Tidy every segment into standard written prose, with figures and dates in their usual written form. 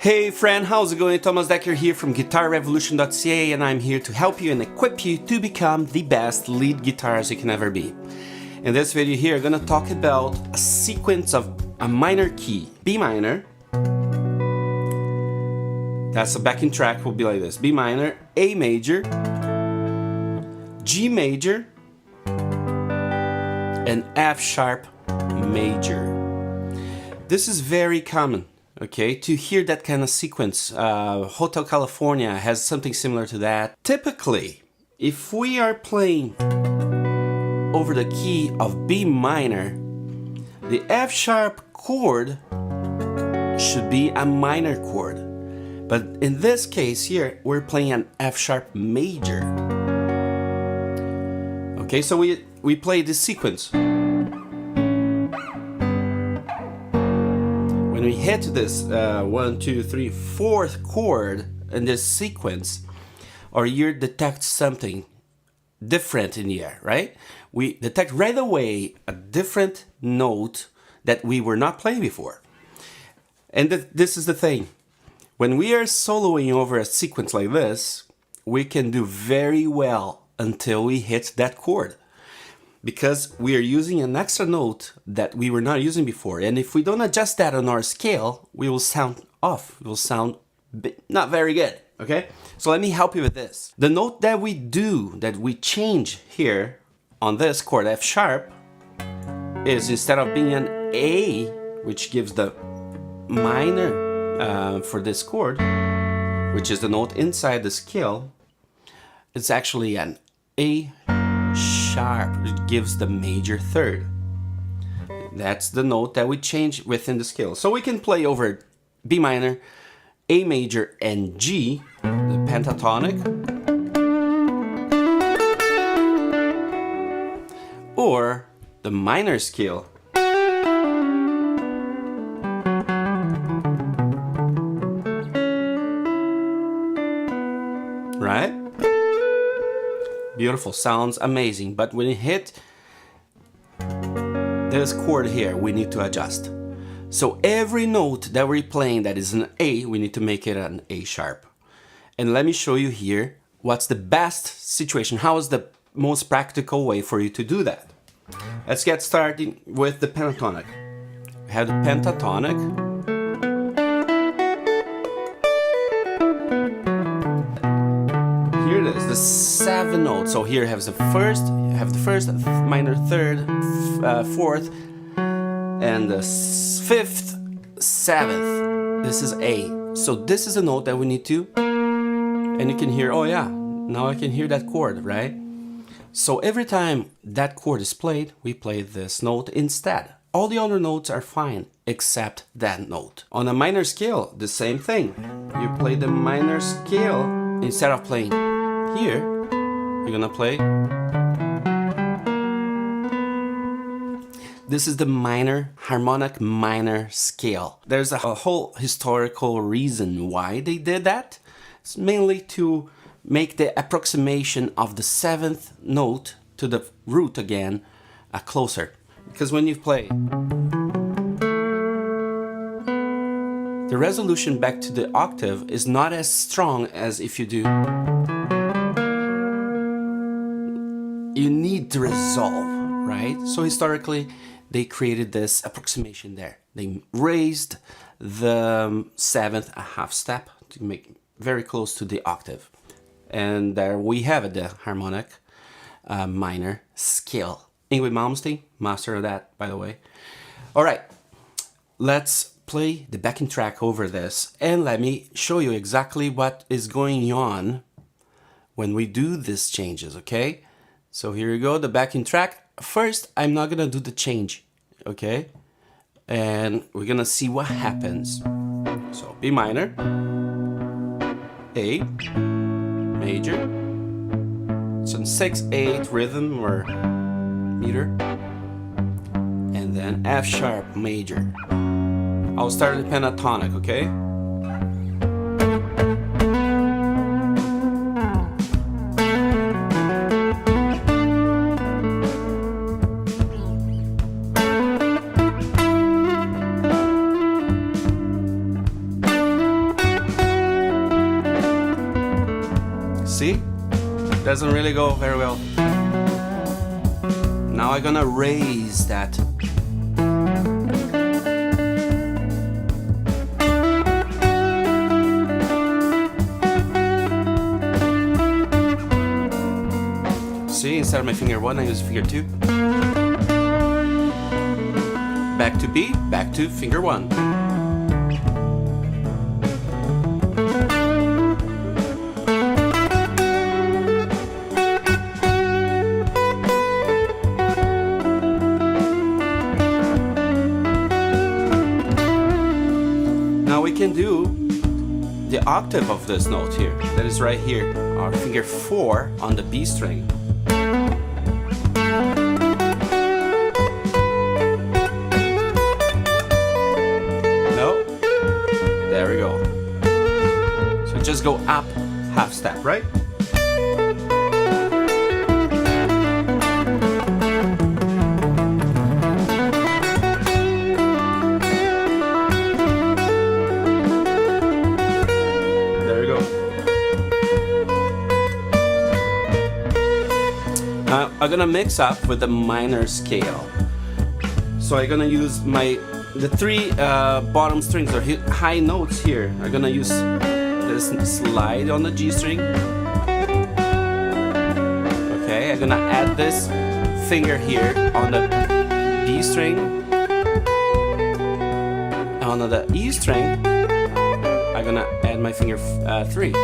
Hey friend, how's it going? Thomas Decker here from GuitarRevolution.ca, and I'm here to help you and equip you to become the best lead guitarist you can ever be. In this video here, I'm gonna talk about a sequence of a minor key. B minor, that's the backing track, will be like this. B minor, A major, G major, and F sharp major. This is very common. Okay, to hear that kind of sequence. Hotel California has something similar to that. Typically, if we are playing over the key of B minor, the F sharp chord should be a minor chord. But in this case here, we're playing an F sharp major. Okay, so we play this sequence. When we hit this 1, 2, 3, 4th chord in this sequence, our ear detects something different in the air, right? We detect right away a different note that we were not playing before. And this is the thing. When we are soloing over a sequence like this, we can do very well until we hit that chord, because we are using an extra note that we were not using before. And if we don't adjust that on our scale, we will sound off. It will sound not very good, okay? So let me help you with this. The note that we change here on this chord, F sharp, is instead of being an A, which gives the minor for this chord, which is the note inside the scale, it's actually an A sharp, it gives the major third. That's the note that we change within the scale. So we can play over B minor, A major, and G, the pentatonic, or the minor scale. Right? Beautiful, sounds amazing, but when you hit this chord here, we need to adjust. So every note that we're playing that is an A, we need to make it an A sharp. And let me show you here what's the best situation, how is the most practical way for you to do that. Let's get started with the pentatonic. We have the pentatonic. Here it is, the 7 notes. So here you have the first, minor third, 4th, and the 5th, 7th. This is A. So this is a note that we need to, and you can hear, oh yeah, now I can hear that chord, right? So every time that chord is played, we play this note instead. All the other notes are fine, except that note. On a minor scale, the same thing. You play the minor scale, instead of playing here, you're gonna play. This is the minor, harmonic minor scale. There's a whole historical reason why they did that. It's mainly to make the approximation of the 7th note to the root again closer. Because when you play, the resolution back to the octave is not as strong as if you do. You need to resolve, right? So historically, they created this approximation there. They raised the 7th a half step to make it very close to the octave. And there we have it, the harmonic minor scale. Ingrid Malmsteen, master of that, by the way. All right, let's play the backing track over this, and let me show you exactly what is going on when we do these changes, okay? So here you go, the backing track. First, I'm not gonna do the change, okay? And we're gonna see what happens. So B minor, A, major, some 6/8 rhythm or meter, and then F sharp major. I'll start the pentatonic, okay? See? Doesn't really go very well. Now I'm gonna raise that. See, instead of my finger 1, I use finger 2. Back to B, back to finger 1. Now we can do the octave of this note here. That is right here, our finger 4 on the B string. There we go. So just go up half step, right? There we go. Now I'm gonna mix up with the minor scale. So I'm gonna use the 3 bottom strings or high notes here. I'm gonna use this slide on the G string. Okay, I'm gonna add this finger here on the D string. On the E string, I'm gonna add my finger 3.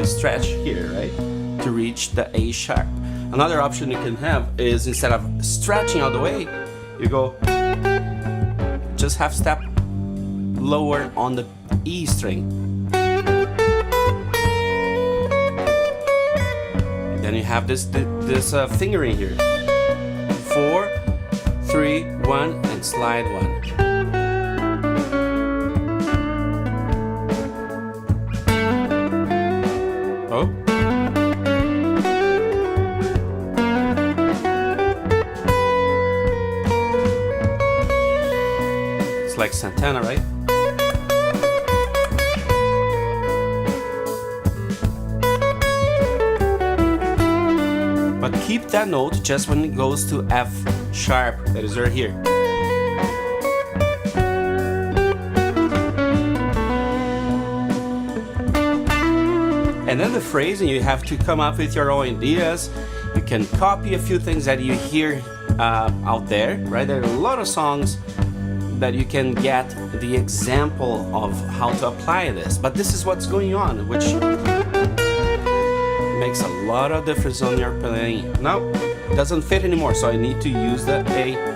Stretch here, right, to reach the A sharp. Another option you can have is, instead of stretching all the way, you go just half step lower on the E string. Then you have this fingering here. 4, 3, 1, and slide 1. Oh. It's like Santana, right? But keep that note just when it goes to F sharp, that is right here. And then the phrasing, you have to come up with your own ideas. You can copy a few things that you hear out there, right? There are a lot of songs that you can get the example of how to apply this. But this is what's going on, which makes a lot of difference on your playing. Now, it doesn't fit anymore, so I need to use the A.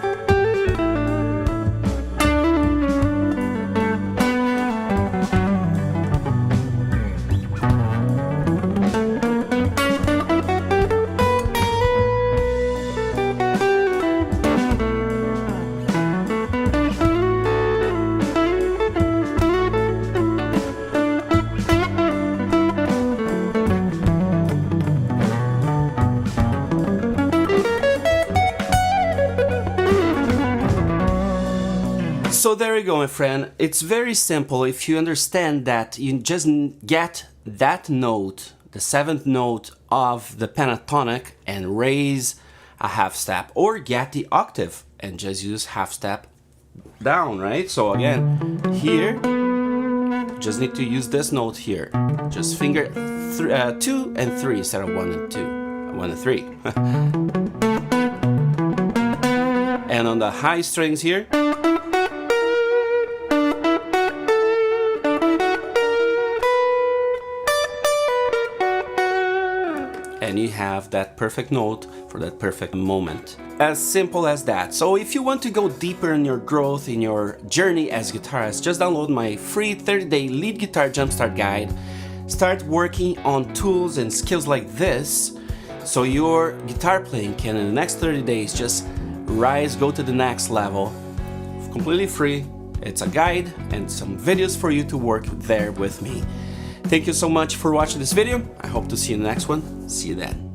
So there you go, my friend. It's very simple if you understand that you just get that note, the 7th note of the pentatonic, and raise a half step, or get the octave and just use half step down, right? So again, here, just need to use this note here. Just finger 2 and 3 instead of 1 and 2, 1 and 3. And on the high strings here, and you have that perfect note for that perfect moment. As simple as that. So if you want to go deeper in your growth, in your journey as a guitarist, just download my free 30-day lead guitar jumpstart guide. Start working on tools and skills like this, so your guitar playing can in the next 30 days just rise, go to the next level. Completely free. It's a guide and some videos for you to work there with me. Thank you so much for watching this video. I hope to see you in the next one. See you then.